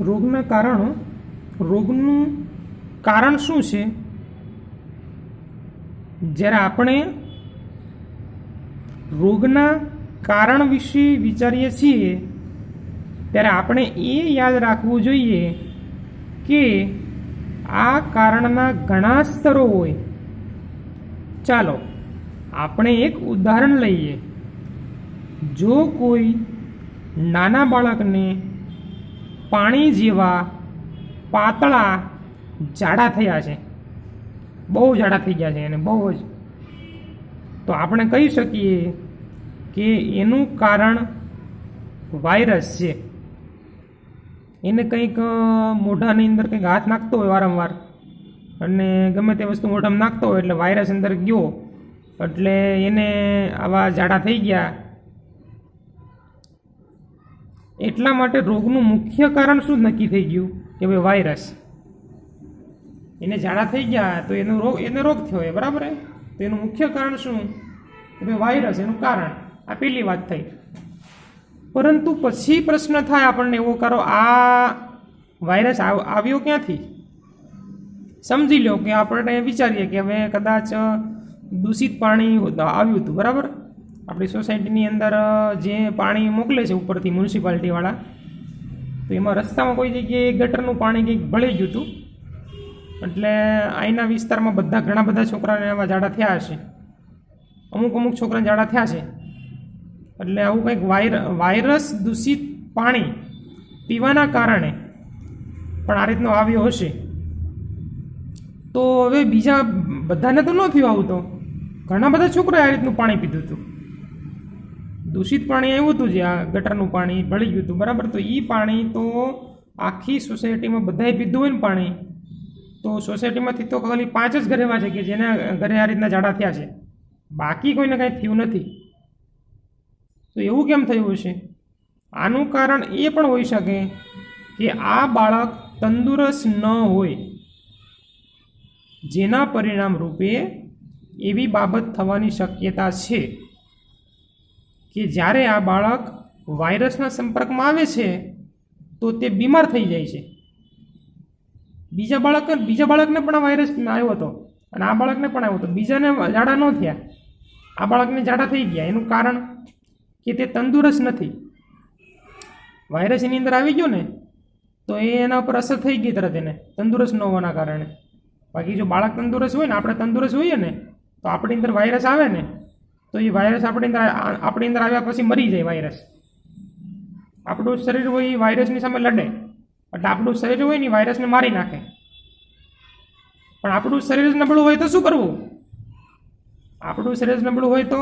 રોગના કારણો. રોગનું કારણ શું છે? જ્યારે આપણે રોગના કારણ વિશે વિચારીએ છીએ ત્યારે આપણે એ યાદ રાખવું જોઈએ કે આ કારણના ઘણા સ્તરો હોય. ચાલો આપણે એક ઉદાહરણ લઈએ. જો કોઈ નાના બાળકને પાણી જેવા પાતળા જાડા થયા છે, બહુ જાડા થઈ ગયા છે અને બહુ જ, તો આપણે કહી શકીએ કે એનું કારણ વાયરસ છે. એને કંઈક મોઢાની અંદર કંઈક હાથ નાખતો હોય વારંવાર અને ગમે તે વસ્તુ મોઢામાં નાખતો હોય એટલે વાયરસ અંદર ગયો એટલે એને આવા જાડા થઈ ગયા. એટલા માટે રોગનું મુખ્ય કારણ શું નક્કી થઈ ગયું કે ભાઈ વાયરસ. એને જાડા થઈ ગયા તો એને રોગ થયો હોય, બરાબર. તો એનું મુખ્ય કારણ શું કે ભાઈ વાયરસ, એનું કારણ. આ પહેલી વાત થઈ. પરંતુ પછી પ્રશ્ન થાય આપણને એવો, કરો આ વાયરસ આવ્યો ક્યાંથી? સમજી લો કે આપણે વિચારીએ કે હવે કદાચ દૂષિત પાણી આવ્યું હતું, બરાબર. આપણી સોસાયટીની અંદર જે પાણી મોકલે છે ઉપરથી મ્યુનિસિપાલિટીવાળા, તો એમાં રસ્તામાં કોઈ જગ્યાએ ગટરનું પાણી કંઈક ભળી ગયું હતું એટલે અહીંના વિસ્તારમાં ઘણા બધા છોકરાને આવા જાડા થયા હશે. અમુક છોકરાને જાડા થયા છે. એટલે આવું કંઈક વાયરસ દૂષિત પાણી પીવાના કારણે પણ આ રીતનો આવ્યો હશે. તો હવે બીજા બધાને તો ન થયું આવું, તો ઘણા બધા છોકરાએ આ રીતનું પાણી પીધું હતું. દૂષિત પાણી આવ્યું હતું, જે આ ગટરનું પાણી ભળી ગયું હતું, બરાબર. તો એ પાણી તો આખી સોસાયટીમાં બધાએ પીધું હોય ને પાણી, તો સોસાયટીમાંથી તો ખાલી 5 જ ઘર એવા છે કે જેના ઘરે આ રીતના જાડા થયા છે, બાકી કોઈને કાંઈ થયું નથી. તો એવું કેમ થયું હશે? આનું કારણ એ પણ હોઈ શકે કે આ બાળક તંદુરસ્ત ન હોય, જેના પરિણામ રૂપે એવી બાબત થવાની શક્યતા છે કે જ્યારે આ બાળક વાયરસના સંપર્કમાં આવે છે તો તે બીમાર થઈ જાય છે. બીજા બાળકને પણ આ વાયરસ આવ્યો હતો અને આ બાળકને પણ આવ્યો હતો. બીજાને જાડા ન થયા, આ બાળકને જાડા થઈ ગયા. એનું કારણ કે તે તંદુરસ્ત નથી. વાયરસ એની અંદર આવી ગયો ને તો એના ઉપર અસર થઈ ગઈ તરત એને, તંદુરસ્ત ન હોવાના કારણે. બાકી જો બાળક તંદુરસ્ત હોય ને, આપણે તંદુરસ્ત હોઈએ ને, તો આપણી અંદર વાયરસ આવે ને તો એ વાયરસ આપણી અંદર આવ્યા પછી મરી જાય વાયરસ. આપણું શરીર હોય એ વાયરસની સામે લડે, એટલે આપણું શરીર હોય ને વાયરસને મારી નાખે. પણ આપણું શરીર નબળું હોય તો શું કરવું? આપણું શરીર નબળું હોય તો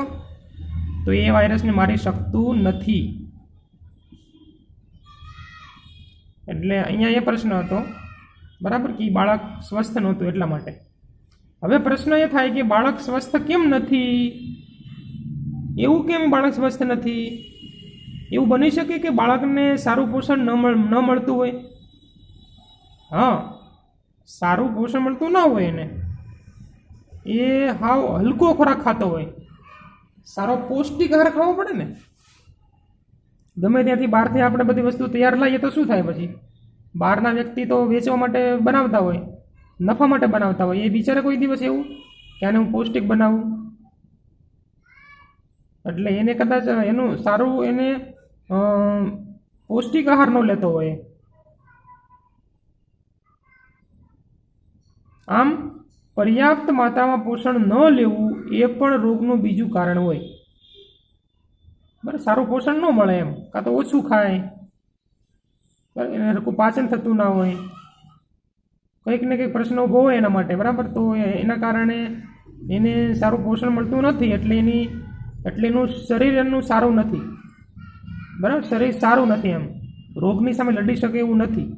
એ વાયરસને મારી શકતું નથી. એટલે અહીંયા એ પ્રશ્ન હતો, બરાબર, કે બાળક સ્વસ્થ નહોતું એટલા માટે. હવે પ્રશ્ન એ થાય કે બાળક સ્વસ્થ કેમ નથી? એવું કેમ બાળક સ્વસ્થ નથી? એવું બની શકે કે બાળકને સારું પોષણ ન મળતું હોય. હા, સારું પોષણ મળતું ના હોય એને, એ હાવ હલકો ખોરાક ખાતો હોય. સારો પૌષ્ટિક આહાર ખાવો પડે ને. ગમે ત્યાંથી બહારથી આપણે બધી વસ્તુ તૈયાર લાવીએ તો શું થાય પછી? બહારના વ્યક્તિ તો વેચવા માટે બનાવતા હોય, નફા માટે બનાવતા હોય. એ બિચારે કોઈ દિવસ એવું કે આને હું પૌષ્ટિક બનાવું, એટલે એને કદાચ એનું સારું એને પૌષ્ટિક આહાર ન લેતો હોય. આમ પર્યાપ્ત માત્રામાં પોષણ ન લેવું એ પણ રોગનું બીજું કારણ હોય. બરાબર, સારું પોષણ ન મળે એમ, કાં તો ઓછું ખાય, એને હરખું પાચન થતું ના હોય, કંઈક ને કંઈક પ્રશ્ન ઊભો હોય એના માટે, બરાબર. તો એના કારણે એને સારું પોષણ મળતું નથી, એટલે એનું શરીર એનું સારું નથી, બરાબર. શરીર સારું નથી, એમ રોગની સામે લડી શકે એવું નથી,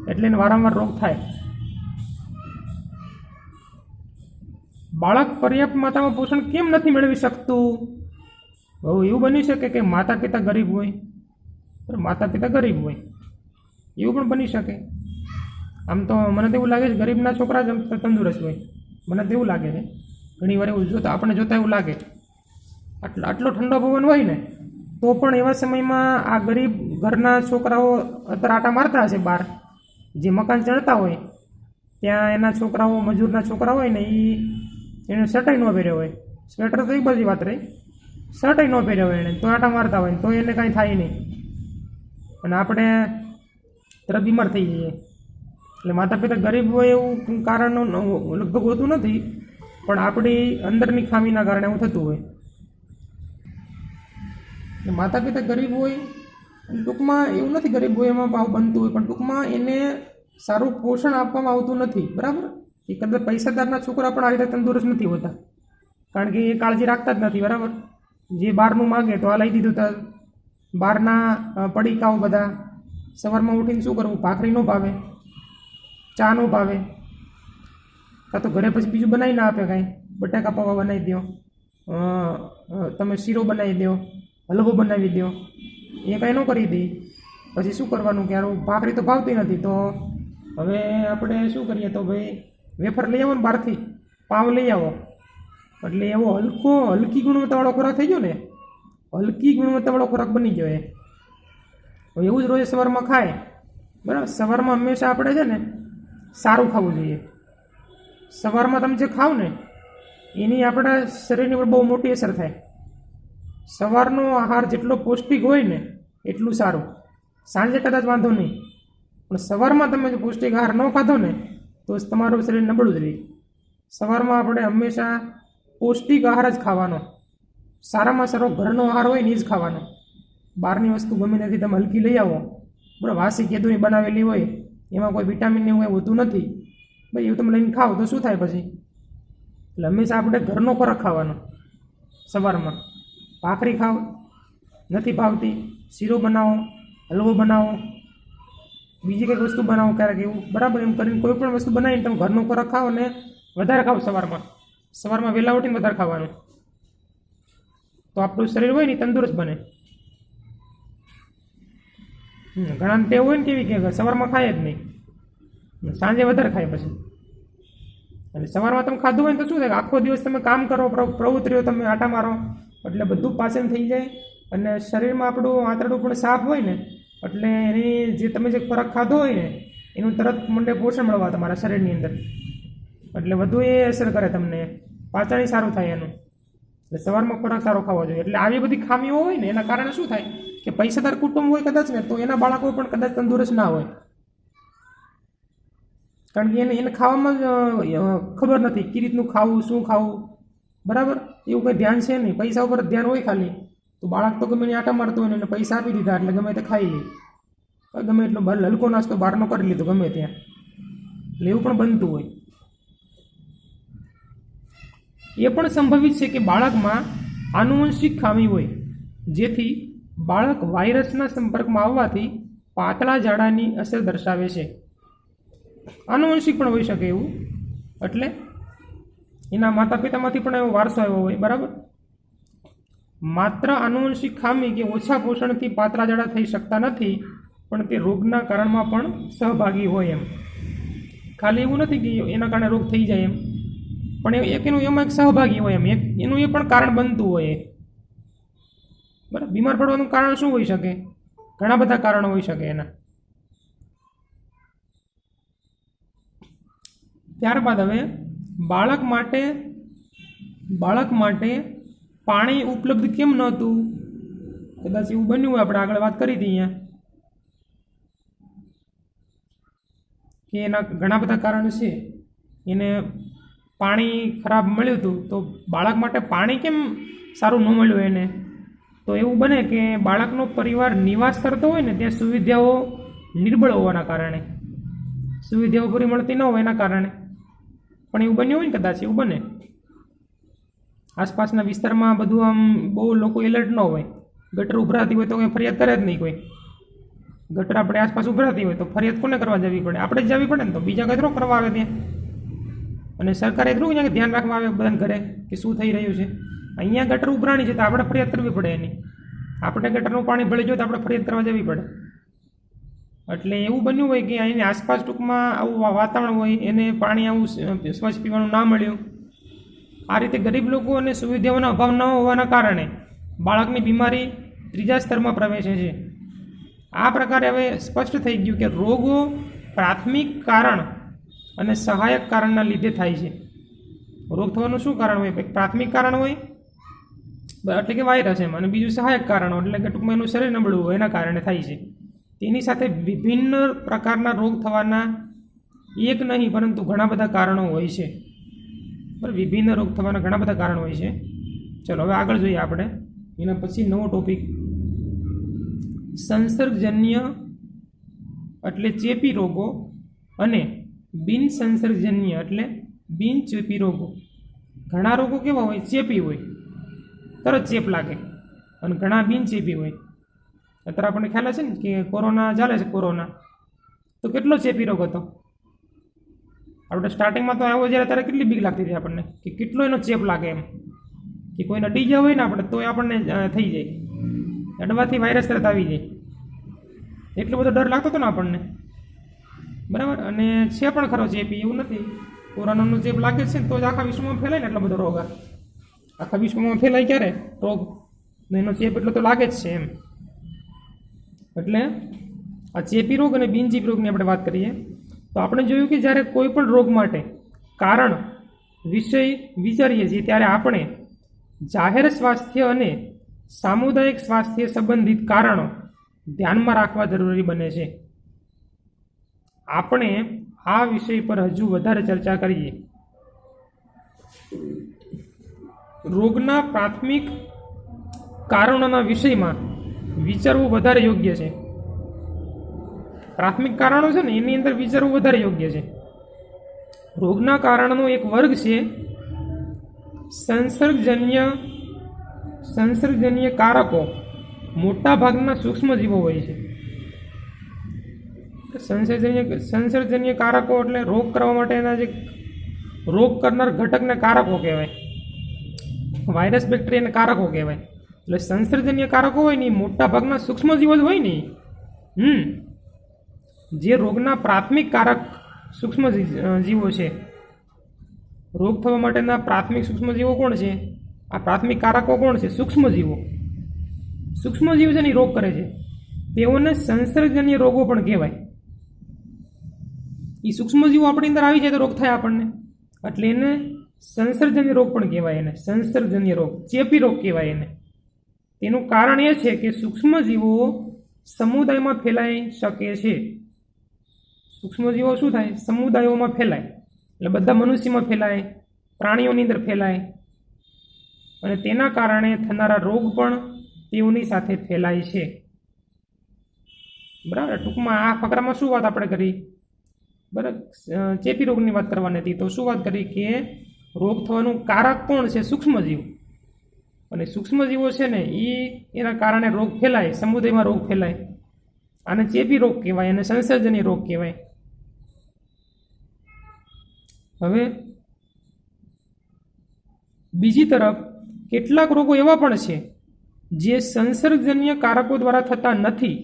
એટલે એને વારંવાર રોગ થાય. બાળક પર્યાપ્ત માત્રામાં પોષણ કેમ નથી મેળવી શકતું? બહુ એવું બની શકે કે માતા પિતા ગરીબ હોય, એવું પણ બની શકે. આમ તો મને તો એવું લાગે છે ગરીબના છોકરા જ તંદુરસ્ત હોય, મને તો એવું લાગે છે. ઘણી વાર એવું આપણે જોતા એવું લાગે. આટલો ઠંડો પવન હોય ને તો પણ એવા સમયમાં આ ગરીબ ઘરના છોકરાઓ અત્યારે આટા મારતા હશે બહાર, જે મકાન ચણતા હોય ત્યાં એના છોકરાઓ મજૂરના છોકરા હોય ને એને શર્ટય ન પહેર્યો હોય, સ્વેટર તો એક બધી વાત રહી, શર્ટય ન પહેર્યો હોય એને તો આટા મારતા હોય તો એને કાંઈ થાય નહીં અને આપણે તરત બીમાર થઈ જઈએ. એટલે માતા પિતા ગરીબ હોય એવું કારણ લગભગ હોતું નથી, પણ આપણી અંદરની ખામીના કારણે એવું થતું હોય. એટલે માતા પિતા ગરીબ હોય ટૂંકમાં એવું નથી ગરીબ હોય એમાં ભાવ બનતું હોય, પણ ટૂંકમાં એને સારું પોષણ આપવામાં આવતું નથી. બરાબર, એ કદાચ પૈસાદારના છોકરા પણ આ રીતે તંદુરસ્ત નથી હોતા, કારણ કે એ કાળજી રાખતા જ નથી. બરાબર, જે બહારનું માગે તો આ લઈ દીધું, તો બહારના પડીકાઓ બધા સવારમાં ઉઠીને શું કરવું, ભાખરી ન ભાવે, ચા ન ભાવે, કાં તો ઘરે પછી બીજું બનાવી ના આપે, કાંઈ બટાકા પૌવા બનાવી દો, તમે શીરો બનાવી દો, હલવો બનાવી દો, એ કાંઈ ન કરી દે. પછી શું કરવાનું કે યાર ભાખરી તો ભાવતી નથી, તો હવે આપણે શું કરીએ, તો ભાઈ વેફર લઈ આવો ને બહારથી, પાવ લઈ આવો, એટલે એવો હલકી ગુણવત્તાવાળો ખોરાક થઈ ગયો ને, હલકી ગુણવત્તાવાળો ખોરાક બની ગયો. હવે એવું જ રોજ સવારમાં ખાય. બરાબર, સવારમાં હંમેશા આપણે છે ને સારું ખાવું જોઈએ. સવારમાં તમે જે ખાવ ને એની આપણા શરીરની પર બહુ મોટી અસર થાય. સવારનો આહાર જેટલો પૌષ્ટિક હોય ને એટલું સારું. સાંજે કદાચ વાંધો નહીં, પણ સવારમાં તમે જો પૌષ્ટિક આહાર ન ખાધો ને તો તમારું શરીર નબળું જ રહે. સવારમાં આપણે હંમેશા પૌષ્ટિક આહાર જ ખાવાનો, સારામાં સારો ઘરનો આહાર હોય ને એ જ ખાવાનો. બહારની વસ્તુ ગમે નથી તમે હલકી લઈ આવો, બરાબર, વાસી કેદુની બનાવેલી હોય, એમાં કોઈ વિટામિન એવું કંઈ હોતું નથી, ભાઈ એવું તમે લઈને ખાઓ તો શું થાય પછી? એટલે હંમેશા આપણે ઘરનો ખોરાક ખાવાનો. સવારમાં ભાખરી ખાઓ, નથી ભાવતી, શીરો બનાવો, હલવો બનાવો, બીજી કંઈક વસ્તુ બનાવો ક્યારેક એવું. બરાબર, એમ કરીને કોઈ પણ વસ્તુ બનાવીને તમે ઘરનો ખોરાક ખાઓ ને વધારે ખાઓ. સવારમાં વહેલા ઉઠીને વધારે ખાવાનું, તો આપણું શરીર હોય ને તંદુરસ્ત બને. ઘણા ટેવ હોય ને કેવી કે સવારમાં ખાય જ નહીં, સાંજે વધારે ખાય પછી. અને સવારમાં તમે ખાધું હોય ને તો શું થાય, આખો દિવસ તમે કામ કરો, પ્રવૃત્તિઓ તમે આટા મારો, એટલે બધું પાચન થઈ જાય અને શરીરમાં આપણું આંતરડું પણ સાફ હોય ને, એટલે એની જે તમે જે ખોરાક ખાધો હોય ને એનું તરત મંડે પોષણ મળવા તમારા શરીરની અંદર, એટલે વધુ એ અસર કરે તમને, પાચન સારું થાય એનું. એટલે સવારમાં ખોરાક સારો ખાવો જોઈએ. એટલે આવી બધી ખામીઓ હોય ને એના કારણે શું થાય કે પૈસાદાર કુટુંબ હોય કદાચ ને તો એના બાળકો પણ કદાચ તંદુરસ્ત ના હોય, કારણ કે એને ખાવામાં જ ખબર નથી કઈ રીતનું ખાવું, શું ખાવું. બરાબર, એવું કંઈ ધ્યાન છે નહીં, પૈસા ઉપર ધ્યાન હોય ખાલી, તો બાળક તો ગમે આટા મારતું હોય ને એને પૈસા આપી દીધા એટલે ગમે તે ખાઈ લે, ગમે એટલો હલકો નાસ્તો બહારનો કરી લીધો ગમે ત્યાં, એટલે એવું પણ બનતું હોય. એ પણ સંભવિત છે કે બાળકમાં આનુવંશિક ખામી હોય, જેથી બાળક વાયરસના સંપર્કમાં આવવાથી પાતળા ઝાડાની અસર દર્શાવે છે. આનુવંશિક પણ હોઈ શકે એવું, એટલે એના માતા પિતામાંથી પણ એવો વારસો આવ્યો હોય. બરાબર, માત્ર આનુવંશિક ખામી કે ઓછા પોષણથી પાતળા ઝાડા થઈ શકતા નથી, પણ તે રોગના કારણમાં પણ સહભાગી હોય. એમ ખાલી એવું નથી કે એના કારણે રોગ થઈ જાય એમ, પણ એનું એમાં એક સહભાગી હોય, એમ એનું એ પણ કારણ બનતું હોય. બરાબર, બીમાર પડવાનું કારણ શું હોઈ શકે? ઘણા બધા કારણો હોઈ શકે એના. ત્યારબાદ હવે બાળક માટે પાણી ઉપલબ્ધ કેમ નહોતું? કદાચ એવું બન્યું હોય, આપણે આગળ વાત કરી હતી અહીંયા કે એના ઘણા બધા કારણ છે. એને પાણી ખરાબ મળ્યું હતું, તો બાળક માટે પાણી કેમ સારું ન મળ્યું એને? તો એવું બને કે બાળકનો પરિવાર નિવાસ કરતો હોય ને ત્યાં સુવિધાઓ નિર્બળ હોવાના કારણે, સુવિધાઓ પૂરી મળતી ન હોય એના કારણે પણ એવું બન્યું હોય ને, કદાચ એવું બને. આસપાસના વિસ્તારમાં બધું આમ બહુ લોકો એલર્ટ ન હોય, ગટર ઉભરાતી હોય તો કંઈ ફરિયાદ કરે જ નહીં કોઈ. ગટર આપણે આસપાસ ઉભરાતી હોય તો ફરિયાદ કોને કરવા જવી પડે? આપણે જ જવી પડે ને, તો બીજા કંઈ થોડો કરવા આવે ત્યાં. અને સરકારે થોડું અહીંયા ધ્યાન રાખવા આવે બધાને ઘરે કે શું થઈ રહ્યું છે. અહીંયા ગટર ઉભરાણી છે તો આપણે ફરિયાદ કરવી પડે એની. આપણે ગટરનું પાણી ભળી ગયું તો આપણે ફરિયાદ કરવા જવી પડે. એટલે એવું બન્યું હોય કે અહીંની આસપાસ ટૂંકમાં આવું વાતાવરણ હોય, એને પાણી આવું સ્વચ્છ પીવાનું ના મળ્યું. આ રીતે ગરીબ લોકો અને સુવિધાઓનો અભાવ ન હોવાના કારણે બાળકની બીમારી ત્રીજા સ્તરમાં પ્રવેશે છે. આ પ્રકારે હવે સ્પષ્ટ થઈ ગયું કે રોગો પ્રાથમિક કારણ અને સહાયક કારણના લીધે થાય છે. રોગ થવાનું શું કારણ હોય? પ્રાથમિક કારણ હોય એટલે કે વાયરસ એમ, અને બીજું સહાયક કારણો એટલે કે ટૂંકમાં એનું શરીર નબળું હોય એના કારણે થાય છે. તેની સાથે વિભિન્ન પ્રકારના રોગ થવાના એક નહીં પરંતુ ઘણા બધા કારણો હોય છે. બરાબર, વિભિન્ન રોગ થવાના ઘણા બધા કારણો હોય છે. ચલો હવે આગળ જોઈએ આપણે. એના પછી નવો ટોપિક, સંસર્ગજન્ય એટલે ચેપી રોગો અને બિન સંસર્ગજન્ય એટલે બિન ચેપી રોગો. ઘણા રોગો કેવા હોય? ચેપી હોય, તરત ચેપ લાગે, અને ઘણા બિન ચેપી હોય. અત્યારે આપણને ખ્યાલ છે ને કે કોરોના ચાલે છે. કોરોના તો કેટલો ચેપી રોગ હતો. આપણે સ્ટાર્ટિંગમાં તો આવ્યો જ્યારે ત્યારે કેટલી બીક લાગતી હતી આપણને કે કેટલો એનો ચેપ લાગે એમ, કે કોઈને અડી ગયા હોય ને આપણે તોય આપણને થઈ જાય, અડવાથી વાયરસ તરત આવી જાય. એટલો બધો ડર લાગતો હતો ને આપણને. બરાબર, અને છે પણ ખરો ચેપી, એવું નથી. કોરોનાનો ચેપ લાગે છે ને તો જ આખા વિશ્વમાં ફેલાય ને એટલો બધો રોગ. આખા વિશ્વમાં ફેલાય ક્યારે રોગ? એનો ચેપ એટલો તો લાગે જ છે એમ. એટલે આ ચેપી રોગ અને બિનચેપી રોગની આપણે વાત કરીએ તો આપણે જોયું કે જ્યારે કોઈ પણ રોગ માટે કારણ વિષય વિચારીએ છીએ ત્યારે આપણે જાહેર સ્વાસ્થ્ય અને સામુદાયિક સ્વાસ્થ્ય સંબંધિત કારણો ધ્યાનમાં રાખવા જરૂરી બને છે. આપણે આ વિષય પર હજુ વધારે ચર્ચા કરીએ. રોગના પ્રાથમિક કારણોના વિષયમાં વિચારવું વધારે યોગ્ય છે. પ્રાથમિક કારણો છે ને એની અંદર વિચારવું વધારે યોગ્ય છે. રોગના કારણનો એક વર્ગ છે સંસર્ગજન્ય કારકો. મોટા ભાગના સૂક્ષ્મજીવો હોય છે. સંસર્ગજન્ય કારકો એટલે રોગ કરવા માટેના જે રોગ કરનાર ઘટકને કારકો કહેવાય. વાયરસ બેક્ટેરિયાને કારકો કહેવાય. એટલે સંસર્ગજન્ય કારકો હોય ને મોટા ભાગના સૂક્ષ્મજીવો જ હોય ને. જે રોગના પ્રાથમિક કારક સૂક્ષ્મજીવો છે. રોગ થવા માટેના પ્રાથમિક સૂક્ષ્મજીવો કોણ છે? આ પ્રાથમિક કારકો કોણ છે? સૂક્ષ્મજીવો. સૂક્ષ્મજીવ છે ને રોગ કરે છે. તેઓને સંસર્ગજન્ય રોગો પણ કહેવાય. એ સૂક્ષ્મજીવો આપણી અંદર આવી જાય તો રોગ થાય આપણને, એટલે એને સંસર્ગજન્ય રોગ પણ કહેવાય. એને સંસર્ગજન્ય રોગ, ચેપી રોગ કહેવાય એને. તેનું કારણ એ છે કે સૂક્ષ્મજીવો સમુદાયમાં ફેલાઈ શકે છે. સૂક્ષ્મજીવો શું થાય? સમુદાયોમાં ફેલાય, એટલે બધા મનુષ્યમાં ફેલાય, પ્રાણીઓની અંદર ફેલાય, અને તેના કારણે થનારા રોગ પણ તેઓની સાથે ફેલાય છે. બરાબર, ટૂંકમાં આ ફકરામાં શું વાત આપણે કરી? બરાબર, ચેપી રોગની વાત કરવાની હતી. તો શું વાત કરી કે રોગ થવાનું કારક કોણ છે? સૂક્ષ્મજીવ. અને સૂક્ષ્મજીવો છે ને એના કારણે રોગ ફેલાય, સમુદાયમાં રોગ ફેલાય. આને ચેપી રોગ કહેવાય અને સંસર્ગજન્ય રોગ કહેવાય. હવે બીજી તરફ કેટલાક રોગો એવા પણ છે જે સંસર્ગજન્ય કારકો દ્વારા થતા નથી.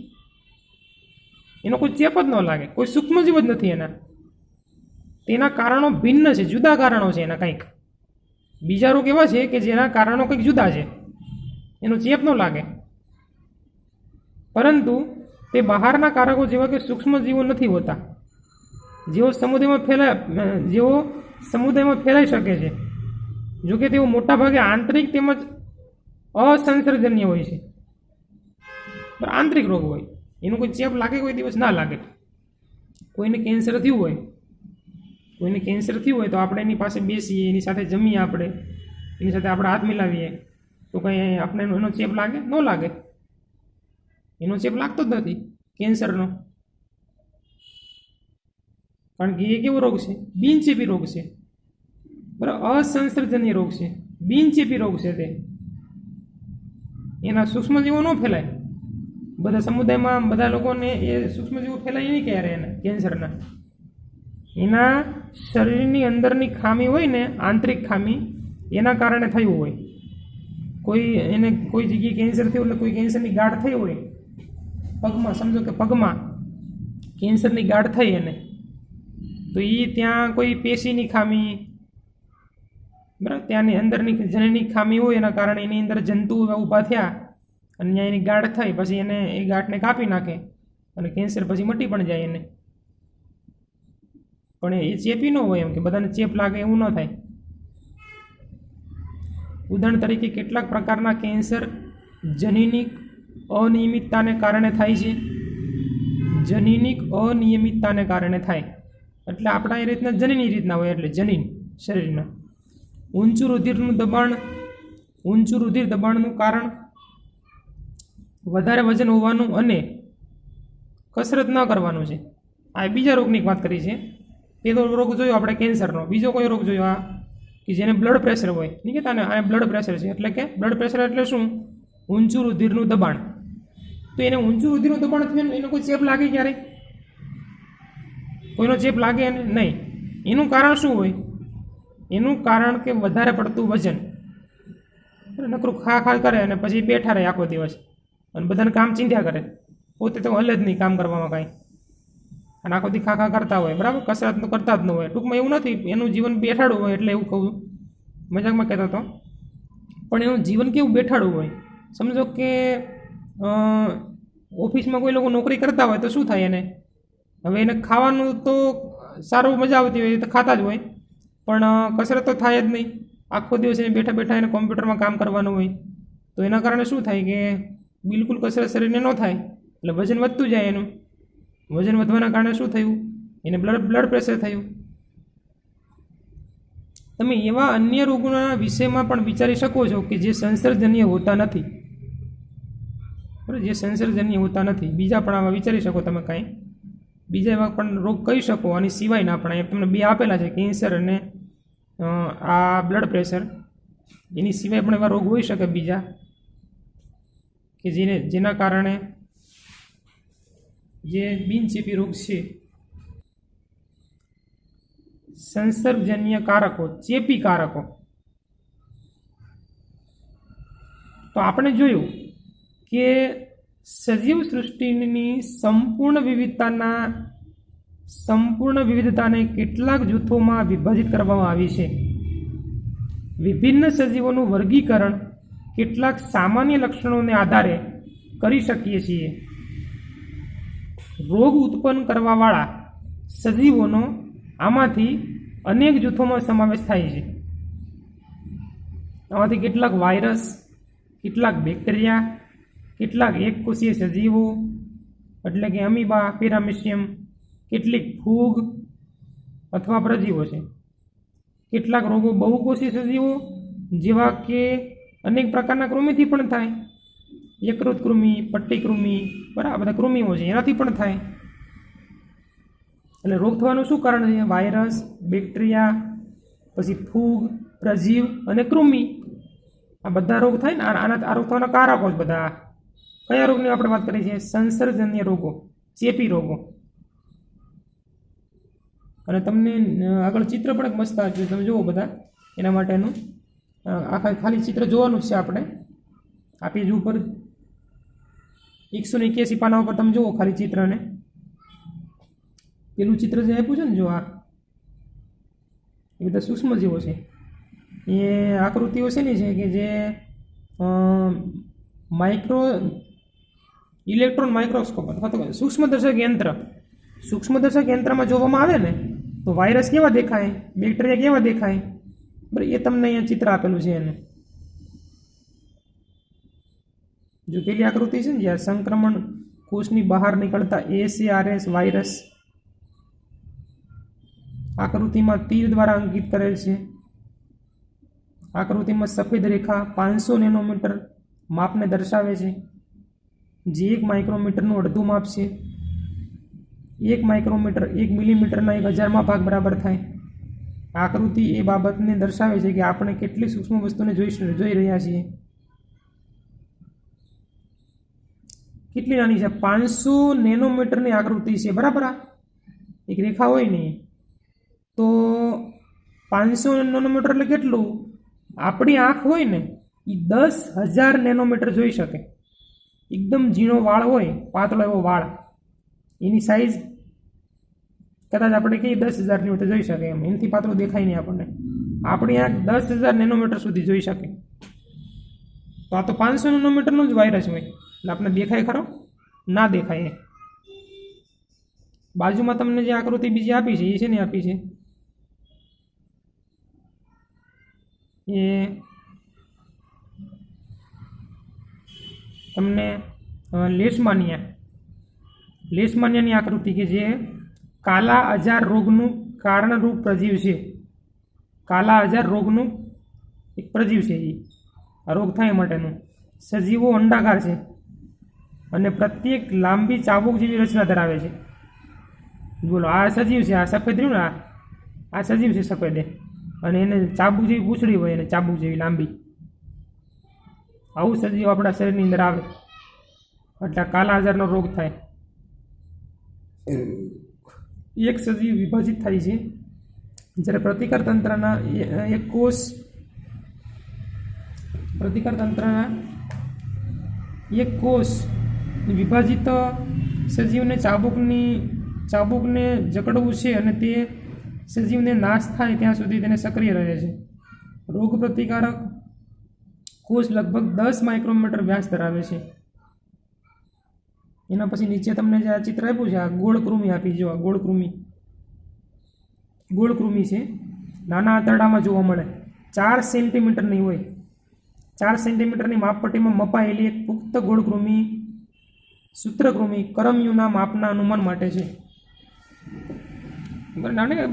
એનો કોઈ ચેપ જ ન લાગે, કોઈ સૂક્ષ્મજીવ જ નથી એના. તેના કારણો ભિન્ન છે, જુદા કારણો છે એના. કંઈક બીજા રોગ એવા છે કે જેના કારણો કંઈક જુદા છે, એનો ચેપ ન લાગે, પરંતુ તે બહારના કારકો જેવા કે સૂક્ષ્મજીવો નથી હોતા, જેઓ સમુદાયમાં ફેલાઈ શકે છે. જોકે તેઓ મોટાભાગે આંતરિક તેમજ અસંસર્ગજન્ય હોય છે. આંતરિક રોગ હોય, એનો કોઈ ચેપ લાગે કોઈ દિવસ ના લાગે. કોઈને કેન્સર થયું હોય તો આપણે એની પાસે બેસીએ, એની સાથે જમીએ, આપણે એની સાથે આપણે હાથ મિલાવીએ તો કંઈ આપણે એનો ચેપ લાગે? ન લાગે. એનો ચેપ લાગતો જ નથી કેન્સરનો, કારણ કે એ કેવો રોગ છે? બિનચેપી રોગ છે. બરાબર, અસંસર્ગજન્ય રોગ છે, બિનચેપી રોગ છે. તે એના સૂક્ષ્મજીવો ન ફેલાય. બધા સમુદાયમાં બધા લોકોને એ સૂક્ષ્મજીવો ફેલાય નહીં ક્યારે એને કેન્સરના. એના શરીરની અંદરની ખામી હોય ને, આંતરિક ખામી, એના કારણે થયું હોય. કોઈ જગ્યાએ કેન્સર થયું, એટલે કોઈ કેન્સરની ગાંઠ થઈ હોય પગમાં, સમજો કે પગમાં કેન્સરની ગાંઠ થઈ એને, તો એ ત્યાં કોઈ પેશીની ખામી, બરાબર, ત્યાંની અંદરની જનની ખામી હોય, એના કારણે એની અંદર જંતુ ઊભા થયા અને ત્યાં એની ગાંઠ થઈ, પછી એને એ ગાંઠને કાપી નાખે અને કેન્સર પછી મટી પણ જાય એને. પણ એ ચેપી ન હોય, એમ કે બધાને ચેપ લાગે એવું ન થાય. ઉદાહરણ તરીકે કેટલાક પ્રકારના કેન્સર જનીનિક અનિયમિતતાને કારણે થાય છે. જનીનિક અનિયમિતતાને કારણે થાય એટલે આપણા એ રીતના જનીની રીતના હોય, એટલે જનીન શરીરના. ઊંચું રુધિર દબાણનું કારણ વધારે વજન હોવાનું અને કસરત ન કરવાનું છે. આ બીજા રોગની વાત કરી છે. પેલો રોગ જોયો આપણે કેન્સરનો. બીજો કોઈ રોગ જોયો આ કે જેને બ્લડ પ્રેશર હોય, નહીં કહેતા ને આ બ્લડ પ્રેશર છે. એટલે કે બ્લડ પ્રેશર એટલે શું? ઊંચું રુધિરનું દબાણ. તો એને ઊંચું રુધિરનું દબાણ થયું, એનો કોઈ ચેપ લાગે ક્યારે? કોઈનો ચેપ લાગે એને નહીં. એનું કારણ શું હોય? એનું કારણ કે વધારે પડતું વજન. નકરું ખા કરે અને પછી બેઠા રહે આખો દિવસ અને બધાને કામ ચીંધ્યા કરે, પોતે તો હલે જ નહીં કામ કરવામાં કાંઈ, અને આખો દી ખા કરતા હોય, બરાબર, કસરત તો કરતા જ ન હોય. ટૂંકમાં એવું નથી એનું જીવન બેઠાડું હોય, એટલે એવું કહું, મજાકમાં કહેતો હતો. પણ એનું જીવન કેવું બેઠાડું હોય? સમજો કે ઓફિસમાં કોઈ લોકો નોકરી કરતા હોય તો શું થાય એને? હવે એને ખાવાનું તો સારું મજા આવતી હોય તો ખાતા જ હોય, પણ કસરત તો થાય જ નહીં. આખો દિવસ એને બેઠા એને કોમ્પ્યુટરમાં કામ કરવાનું હોય, તો એના કારણે શું થાય કે બિલકુલ કસરત શરીરને ન થાય, એટલે વજન વધતું જાય. એનું વજન વધવાના કારણે શું થયું? એને બ્લડ પ્રેશર થયું. તમે એવા અન્ય રોગોના વિષયમાં પણ વિચારી શકો છો કે જે સંસર્ગજન્ય હોતા નથી. બરાબર, જે સંસર્ગજન્ય હોતા નથી. બીજા પણ આવા વિચારી શકો તમે, કાંઈ બીજા એવા પણ રોગ કહી શકો આની સિવાયના. પણ અહીંયા તમને બે આપેલા છે, કેન્સર અને આ બ્લડ પ્રેશર. એની સિવાય પણ એવા રોગ હોઈ શકે બીજા કે જેના કારણે જે બિનચેપી રોગ છે, સંસર્ગજન્ય કારકો, ચેપી કારકો. તો આપણે જોયું કે સજીવ સૃષ્ટિની સંપૂર્ણ વિવિધતાને કેટલાક જૂથોમાં વિભાજિત કરવામાં આવી છે. વિભિન્ન સજીવોનું વર્ગીકરણ કેટલાક સામાન્ય લક્ષણોને આધારે કરી શકીએ છીએ. રોગ ઉત્પન્ન કરવાવાળા સજીવોનો આમાંથી અનેક જૂથોમાં સમાવેશ થાય છે. આમાંથી કેટલાક વાયરસ, કેટલાક બેક્ટેરિયા, કેટલાક એકકોષીય સજીવો એટલે કે અમીબા, પેરામિશિયમ, કેટલીક ફૂગ અથવા પ્રજીવો છે. કેટલાક રોગો બહુકોષીય સજીવો જેવા કે અનેક પ્રકારના કૃમિથી પણ થાય. યકૃત કૃમિ, પટ્ટી કૃમિ, બરાબર, બધા કૃમિઓ છે, એનાથી પણ થાય. એટલે રોગ થવાનું શું કારણ છે? વાયરસ, બેક્ટેરિયા, પછી ફૂગ, પ્રજીવ અને કૃમિ, આ બધા રોગ થાય ને. આ રોગ થવાના કારકો જ બધા. કયા રોગની આપણે વાત કરીએ છીએ? સંસર્ગજન્ય રોગો, ચેપી રોગો. અને તમને આગળ ચિત્ર પણ એક મસ્ત છે, તમે જુઓ બધા. એના માટેનું આખા ખાલી ચિત્ર જોવાનું જ છે આપણે. આ પેજ ઉપર 181 પાના ઉપર તમે જુઓ ખાલી ચિત્રને. પેલું ચિત્ર જે આપ્યું છે ને, જો આ એ બધા સૂક્ષ્મજીવો છે. એ આકૃતિઓ શેની છે કે જે ઇલેક્ટ્રોન માઇક્રોસ્કોપ અથવા તો સૂક્ષ્મદર્શક યંત્રમાં જોવામાં આવે ને, તો વાયરસ કેવા દેખાય, બેક્ટેરિયા કેવા દેખાય, બરાબર, એ તમને અહીંયા ચિત્ર આપેલું છે. એને જો પેલી આકૃતિ છે ને, જ્યાં સંક્રમણ કોષની બહાર નીકળતા ACRS વાયરસ આકૃતિમાં તીર દ્વારા અંકિત કરેલ છે. આકૃતિમાં સફેદ રેખા 500 નેનોમીટર માપને દર્શાવે છે, જે 1 માઇક્રોમીટરનું અડધું માપ છે. 1 માઇક્રોમીટર 1 મિલીમીટરના 1000માં ભાગ બરાબર થાય. આકૃતિ એ બાબતને દર્શાવે છે કે આપણે કેટલી સૂક્ષ્મ વસ્તુને જોઈ રહ્યા છીએ. કેટલી નાની છે? 500 નેનોમીટરની આકૃતિ છે, બરાબર. એક રેખા હોય ને, તો 500 નેનોમીટર એટલે કેટલું? આપણી આંખ હોય ને, એ 10,000 નેનોમીટર જોઈ શકે. એકદમ ઝીણો વાળ હોય, પાતળો એવો વાળ, એની સાઈઝ કદાચ આપણે કહીએ 10,000ની હોય તો જોઈ શકે. એમ એનાથી પાતળું દેખાય નહીં આપણને. આપણી આંખ 10,000 નેનોમીટર સુધી જોઈ શકે. તો આ તો 500 નેનોમીટરનો જ વાયરસ હોય, એટલે આપણે દેખાય ખરો? ના દેખાય. બાજુમાં તમને જે આકૃતિ બીજી આપી છે એ છે ને આપી છે એ તમને લેશમાનિયાની આકૃતિ કે જે કાલા આજાર રોગનું કારણરૂપ પ્રજીવ છે. કાલા આજાર રોગનું એક પ્રજીવ છે. એ આ રોગ થાય માટેનું સજીવો અંડાકાર છે અને પ્રત્યેક લાંબી ચાબુક જેવી રચના ધરાવે છે. બોલો, આ સજીવ છે, આ સફેદ રહ્યું ને, આ સજીવ છે સફેદે, અને એને ચાબુક જેવી પૂંછડી હોય, એને ચાબુક જેવી લાંબી. આવું સજીવ આપણા શરીરની અંદર આવે એટલે કાલા આજારનો રોગ થાય. એક સજીવ વિભાજિત થાય છે જ્યારે પ્રતિકાર તંત્રના એક કોષ વિભાજિત સજીવને ચાબુકને જકડવું છે અને તે સજીવને નાશ થાય ત્યાં સુધી તેને સક્રિય રહે છે. રોગ પ્રતિકારક કોષ લગભગ 10 માઇક્રોમીટર વ્યાસ ધરાવે છે. એના પછી નીચે તમને જે આ ચિત્ર આપ્યું છે, આ ગોળ કૃમિ આપી, જો આ ગોળ કૃમિ છે, નાના આંતરડામાં જોવા મળે, 4 સેન્ટીમીટરની હોય. 4 સેન્ટીમીટરની માપપટ્ટીમાં મપાયેલી એક પુખ્ત ગોળ કૃમિ સૂત્રકૃમિ કરમિયુના માપના અનુમાન માટે છે.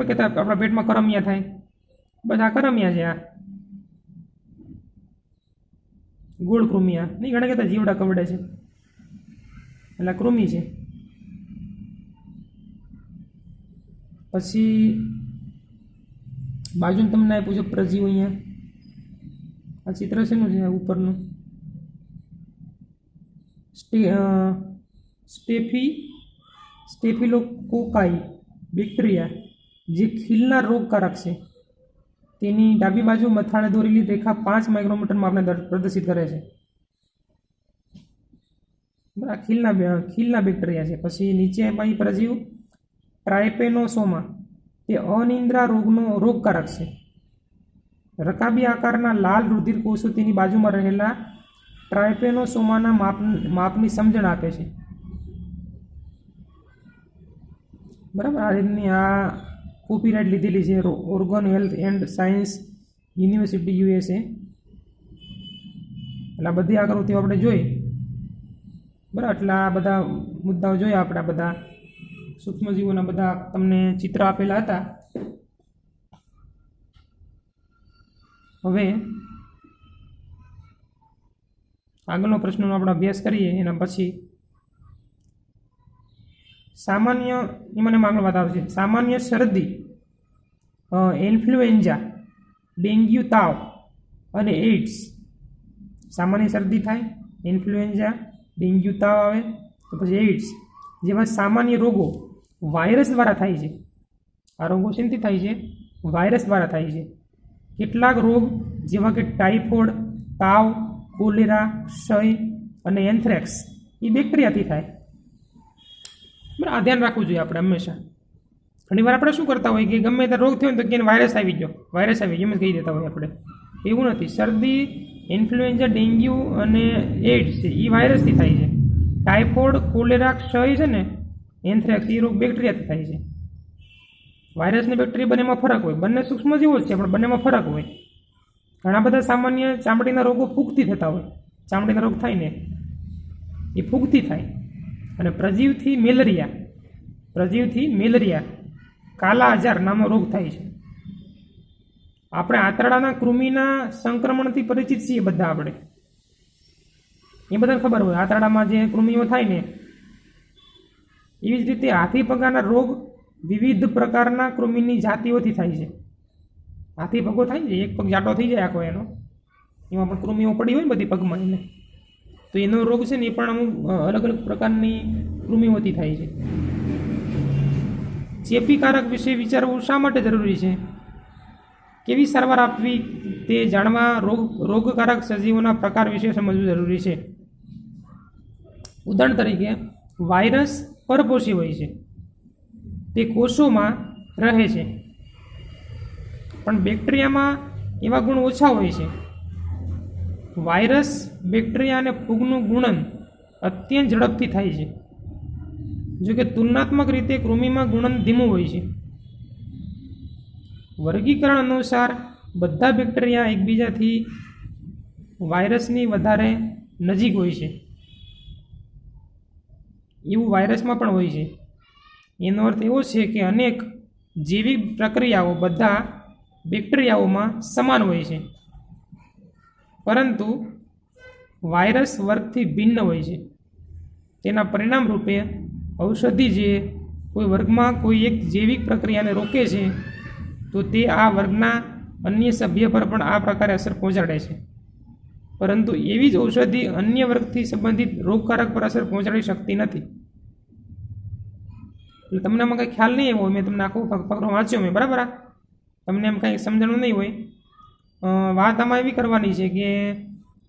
કહેતા આપણા પેટમાં કરમિયા થાય, બધા કરમિયા છે. આ ગોળ કૃમિયા નહીં, ઘણા કહેતા જીવડા કવડે છે, એટલે કૃમિ છે. પછી બાજુ તમને આપ્યું છે પ્રજીવ. અહીંયા આ ચિત્ર શેનું છે ઉપરનું? સ્ટેફિલોકોકાઈ બેક્ટેરિયા જે ખીલના રોગકારક છે તેની ડાબી બાજુ મથાળે દોરેલી રેખા 5 માઇક્રોમીટરમાં આપણે પ્રદર્શિત કરે છે. ખીલના બેક્ટેરિયા છે. પછી નીચે પાઈ પ્રજીવ ટ્રાયપેનોસોમા, તે અનિદ્રા રોગનો રોગકારક છે. રકાબી આકારના લાલ રુધિર કોષો તેની બાજુમાં રહેલા ટ્રાયપેનોસોમાના માપની સમજણ આપે છે. બરાબર, આ રીતની આ કોપીરાઇટ લીધેલી છે organ health and science university USA. એટલે આ બધી આકૃતિઓ આપણે જોઈ. બરાબર, એટલે આ બધા મુદ્દાઓ જોયા આપણે. આ બધા સૂક્ષ્મજીવોના બધા તમને ચિત્ર આપેલા હતા. હવે આગળનો પ્રશ્નનો આપણે અભ્યાસ કરીએ. એના પછી સામાન્ય એમાં આગળ વાત આવશે. સામાન્ય શરદી, ઇન્ફ્લુએન્ઝા, ડેન્ગ્યુ તાવ અને એઇડ્સ. સામાન્ય શરદી થાય, ઇન્ફ્લુએન્ઝા, ડેન્ગ્યુ તાવ આવે, તો પછી એઇડ્સ જેવા સામાન્ય રોગો વાયરસ દ્વારા થાય છે. આ રોગો શેનાથી થાય છે? વાયરસ દ્વારા થાય છે. કેટલાક રોગ જેવા કે ટાઇફોઇડ, તાવ, કોલેરા, ક્ષય અને એન્થ્રેક્સ એ બેક્ટેરિયાથી થાય. બરાબર, આ ધ્યાન રાખવું જોઈએ આપણે હંમેશા. ઘણીવાર આપણે શું કરતા હોય કે ગમે તે રોગ થયો ને તો કે વાયરસ આવી ગયો એમ જ કહી દેતા હોય આપણે. એવું નથી. શરદી, ઇન્ફ્લુએન્ઝા, ડેન્ગ્યુ અને એઇડ્સ છે એ વાયરસથી થાય છે. ટાઇફોઇડ, કોલેરા, ક્ષય છે ને, એન્થ્રેક્સ એ રોગ બેક્ટેરિયાથી થાય છે. વાયરસ અને બેક્ટેરિયા બંનેમાં ફરક હોય. બંને સૂક્ષ્મજીવો જ છે પણ બંનેમાં ફરક હોય. ઘણા બધા સામાન્ય ચામડીના રોગો ફૂગથી થતા હોય. ચામડીના રોગ થાય ને એ ફૂગથી થાય. અને પ્રજીવથી મેલેરિયા કાલા આજાર નામનો રોગ થાય છે. આપણે આંતરડાના કૃમિના સંક્રમણથી પરિચિત છીએ બધા. આપણે એ બધાને ખબર હોય આંતરડામાં જે કૃમિઓ થાય ને. એવી જ રીતે હાથી પગાના રોગ વિવિધ પ્રકારના કૃમિની જાતિઓથી થાય છે. હાથી પગો થાય ને, એક પગ જાટો થઈ જાય આખો એનો, એમાં પણ કૃમિઓ પડી હોય ને બધી પગમાં એને, તો એનો રોગ છે ને એ પણ અમુક અલગ અલગ પ્રકારની કૃમિઓથી થાય છે. ચેપીકારક વિશે વિચારવું શા માટે જરૂરી છે? કેવી સારવાર આપવી તે જાણવા રોગકારક સજીવોના પ્રકાર વિશે સમજવું જરૂરી છે. ઉદાહરણ તરીકે વાયરસ પરપોષી હોય છે, તે કોષોમાં રહે છે, પણ બેક્ટેરિયામાં એવા ગુણ ઓછા હોય છે. વાયરસ, બેક્ટેરિયા અને ફૂગનું ગુણન અત્યંત ઝડપથી થાય છે. જો કે તુલનાત્મક રીતે કૃમિમાં ગુણન ધીમું હોય છે. વર્ગીકરણ અનુસાર બધા બેક્ટેરિયા એકબીજાથી વાયરસની વધારે નજીક હોય છે, એવું વાયરસમાં પણ હોય છે. એનો અર્થ એવો છે કે અનેક જૈવિક પ્રક્રિયાઓ બધા બેક્ટેરિયાઓમાં સમાન હોય છે, પરંતુ વાયરસ વર્ગથી ભિન્ન હોય છે. તેના પરિણામ રૂપે ઔષધિ જે કોઈ વર્ગમાં કોઈ એક જૈવિક પ્રક્રિયાને રોકે છે, તો તે આ વર્ગના અન્ય સભ્ય પર પણ આ પ્રકારે અસર પહોંચાડે છે, પરંતુ એવી જ ઔષધિ અન્ય વર્ગથી સંબંધિત રોગકારક પર અસર પહોંચાડી શકતી નથી. એટલે તમને આમાં કંઈ ખ્યાલ નહીં હોય, મેં તમને આખું ફકરો વાંચ્યો મેં, બરાબર? તમને એમ કંઈ સમજણું નહીં હોય. વાત આમાં એવી કરવાની છે કે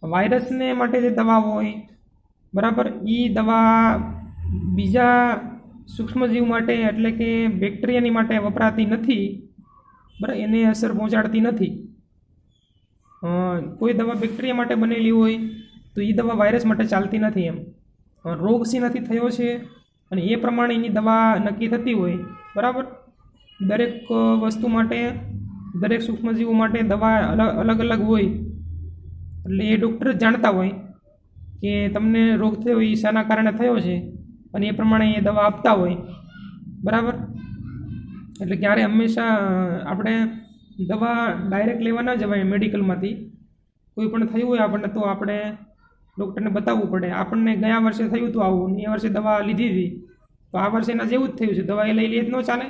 વાયરસને માટે જે દવા હોય, બરાબર, એ દવા બીજા સૂક્ષ્મજીવ માટે એટલે કે બેક્ટેરિયાની માટે વપરાતી નથી, બરાબર, એને અસર પહોંચાડતી નથી. કોઈ દવા બેક્ટેરિયા માટે બનેલી હોય તો એ દવા વાયરસ માટે ચાલતી નથી. એમ રોગ શેનાથી થયો છે અને એ પ્રમાણે એની દવા નક્કી થતી હોય, બરાબર. દરેક વસ્તુ માટે, દરેક સૂક્ષ્મજીવો માટે દવા અલગ અલગ હોય. એટલે એ ડૉક્ટર જાણતા હોય કે તમને રોગ થયો એ શાના કારણે થયો છે અને એ પ્રમાણે એ દવા આપતા હોય, બરાબર. એટલે ક્યારે હંમેશા આપણે દવા ડાયરેક્ટ લેવા ન જવાય મેડિકલમાંથી. કોઈ પણ થયું હોય આપણને તો આપણે ડૉક્ટરને બતાવવું પડે. આપણને ગયા વર્ષે થયું હતું આવું ને એ વર્ષે દવા લીધી હતી, તો આ વર્ષે એના જેવું જ થયું છે, દવા એ લઈ લઈએ જ ન ચાલે.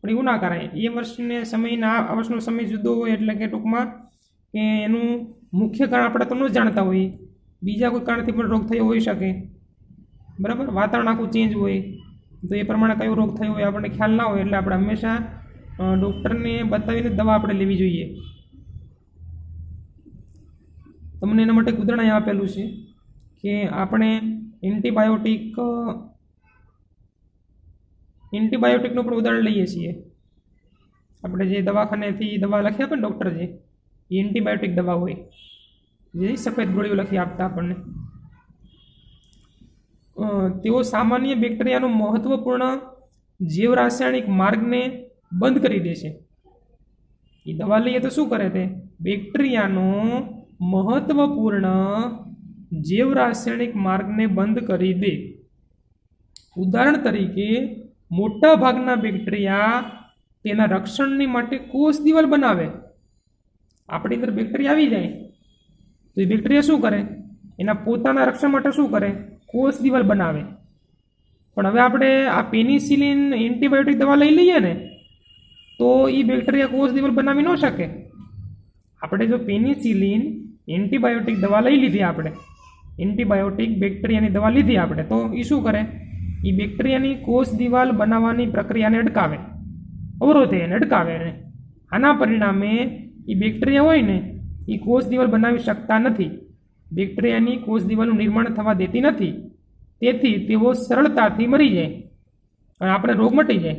પણ એવું ના કરાય. એ વર્ષને સમયના આ વર્ષનો સમય જુદો હોય, એટલે કે ટૂંકમાં કે એનું મુખ્ય કારણ આપણે તો ન જાણતા હોઈએ, બીજા કોઈ કારણથી પણ રોગ થયો હોઈ શકે, બરાબર. વાતાવરણ આખું ચેન્જ હોય તો એ પ્રમાણે કયો રોગ થયો હોય આપણને ખ્યાલ ના હોય. એટલે આપણે હંમેશા ડૉક્ટરને બતાવીને દવા આપણે લેવી જોઈએ. તમને એના માટે ઉદાહરણ અહીં આપેલું છે કે આપણે એન્ટીબાયોટિકનું પણ ઉદાહરણ લઈએ છીએ. આપણે જે દવાખાનેથી દવા લખી આપે ને ડૉક્ટર, જે એ એન્ટીબાયોટિક દવા હોય, જે સફેદ ગોળીઓ લખી આપતા આપણને, તેઓ સામાન્ય બેક્ટેરિયાનો મહત્વપૂર્ણ જીવ રાસાયણિક માર્ગને બંધ કરી દે છે. એ દવા લઈએ તો શું કરે? તે બેક્ટેરિયાનો મહત્વપૂર્ણ જીવ રાસાયણિક માર્ગને બંધ કરી દે. ઉદાહરણ તરીકે મોટા ભાગના બેક્ટેરિયા તેના રક્ષણની માટે કોષ દિવાલ બનાવે. આપણી અંદર બેક્ટેરિયા આવી જાય તો એ બેક્ટેરિયા શું કરે? એના પોતાના રક્ષણ માટે શું કરે? કોષ દિવાલ બનાવે. પણ હવે આપણે આ પેનિસિલિન એન્ટીબાયોટિક દવા લઈ લઈએ ને તો એ બેક્ટેરિયા કોષ દિવાલ બનાવી ન શકે. આપણે જો પેનિસિલિન એન્ટીબાયોટિક દવા લઈ લીધી, આપણે એન્ટીબાયોટિક બેક્ટેરિયાની દવા લીધી આપણે, તો એ શું કરે? એ બેક્ટેરિયાની કોષ દિવાલ બનાવવાની પ્રક્રિયાને અટકાવે, અવરોધે એને, અટકાવે એને. આના પરિણામે એ બેક્ટેરિયા હોય ને એ કોષ દિવાલ બનાવી શકતા નથી. બેક્ટેરિયાની કોષ દિવાલનું નિર્માણ થવા દેતી નથી. તેથી તેઓ સરળતાથી મરી જાય અને આપણે રોગ મટી જાય.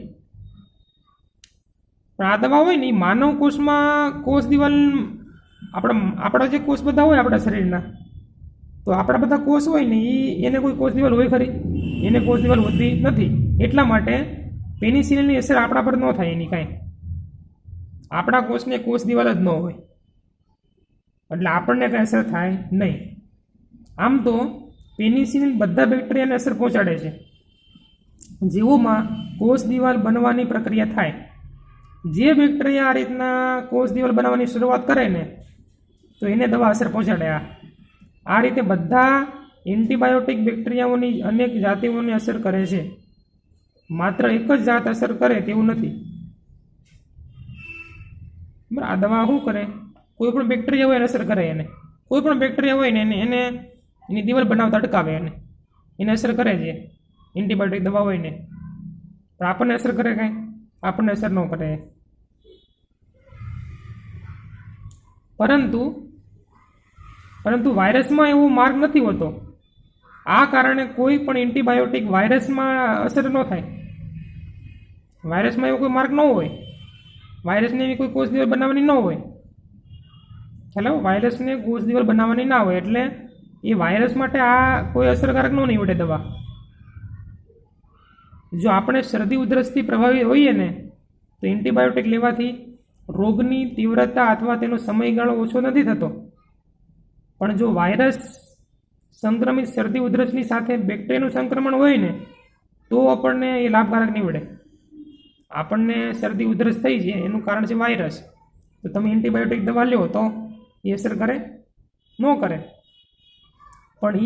પણ આ દવા હોય ને એ માનવ કોષમાં કોષ દિવાલ, આપણા જે કોષ બધા હોય આપણા શરીરના, તો આપણા બધા કોષ હોય ને એને કોઈ કોષ દિવાલ હોય ખરી? એને કોષ દિવાલ હોતી નથી. એટલા માટે પેનિસિલિનની અસર આપણા પર ન થાય એની કાંઈ. આપણા કોષને કોષ દિવાલ જ ન હોય એટલે આપણને કાંઈ અસર થાય નહીં. આમ તો પેનિસિલિન બધા બેક્ટેરિયાને અસર પહોંચાડે છે. જેઓમાં કોષ દિવાલ બનવાની પ્રક્રિયા થાય, જે બેક્ટેરિયા આ રીતના કોષ દિવાલ બનાવવાની શરૂઆત કરે ને તો એને દવા અસર પહોંચાડે. આ રીતે બધા એન્ટીબાયોટિક બેક્ટેરિયાઓની અનેક જાતિઓને અસર કરે છે. માત્ર એક જ જાત અસર કરે તેવું નથી. બરાબર. આ દવા શું કરે? કોઈ પણ બેક્ટેરિયા હોય એને અસર કરે. એને કોઈ પણ બેક્ટેરિયા હોય ને એને એની દિવાલ બનાવતા અટકાવે. એને અસર કરે છે એન્ટીબાયોટિક દવા હોય ને. પણ આપણને અસર કરે કાંઈ? આપણને અસર ન કરે. પરંતુ વાયરસમાં એવો માર્ગ નથી હોતો. આ કારણે કોઈ પણ એન્ટીબાયોટિક વાયરસમાં અસર ન થાય. વાયરસમાં એવો કોઈ માર્ગ ન હોય. વાયરસને એવી કોઈ કોષ દિવાલ બનાવવાની ન હોય. ખ્યાલ? વાયરસને કોષ દિવાલ બનાવવાની ના હોય એટલે એ વાયરસ માટે આ કોઈ અસરકારક ન નીવડે દવા. જો આપણે શરદી ઉધરસથી પ્રભાવિત હોઈએ ને તો એન્ટીબાયોટિક લેવાથી રોગની તીવ્રતા અથવા તેનો સમયગાળો ઓછો નથી થતો, પણ જો વાયરસ સંક્રમિત શરદી ઉધરસની સાથે બેક્ટેરિયાનું સંક્રમણ હોય ને તો આપણને એ લાભકારક નીવડે. આપણને શરદી ઉધરસ થઈ છે એનું કારણ છે વાયરસ, તો તમે એન્ટીબાયોટિક દવા લો તો એ અસર કરે ન કરે. પણ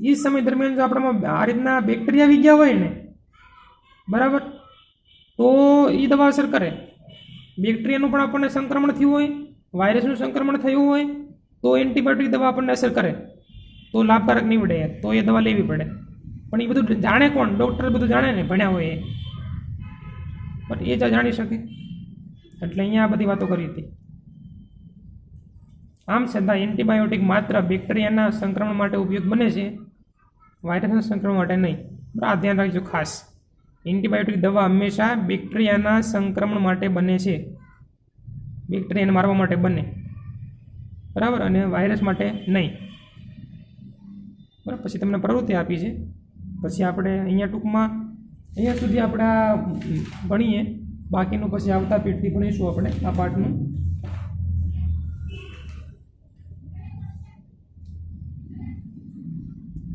એ સમય દરમિયાન જો આપણામાં આ રીતના બેક્ટેરિયા આવી ગયા હોય ને બરાબર, તો એ દવા અસર કરે. બેક્ટેરિયાનું પણ આપણને સંક્રમણ થયું હોય, વાયરસનું સંક્રમણ થયું હોય તો એન્ટીબાયોટિક દવા આપણને અસર કરે તો લાભકારક નીવડે, તો એ દવા લેવી પડે. પણ એ બધું જાણે કોણ? ડૉક્ટર બધું જાણે ને, ભણ્યા હોય એ, પણ એ જ જાણી શકે. એટલે અહીંયા આ બધી વાતો કરી હતી. આમ છતાં એન્ટીબાયોટિક માત્ર બેક્ટેરિયાના સંક્રમણ માટે ઉપયોગ બને છે, વાયરસના સંક્રમણ માટે નહીં. આ ધ્યાન રાખજો ખાસ, એન્ટીબાયોટિક દવા હંમેશા બેક્ટેરિયાના સંક્રમણ માટે બને છે, બેક્ટેરિયાને મારવા માટે બને, બરાબર, અને વાયરસ માટે નહીં. બરાબર. પછી તમને પ્રવૃત્તિ આપી છે, પછી આપણે અહીંયા ટૂંકમાં અહીંયા સુધી આપણે ભણીએ, બાકીનું પછી આવતા પીઠથી ભણીશું આપણે આ પાઠનું.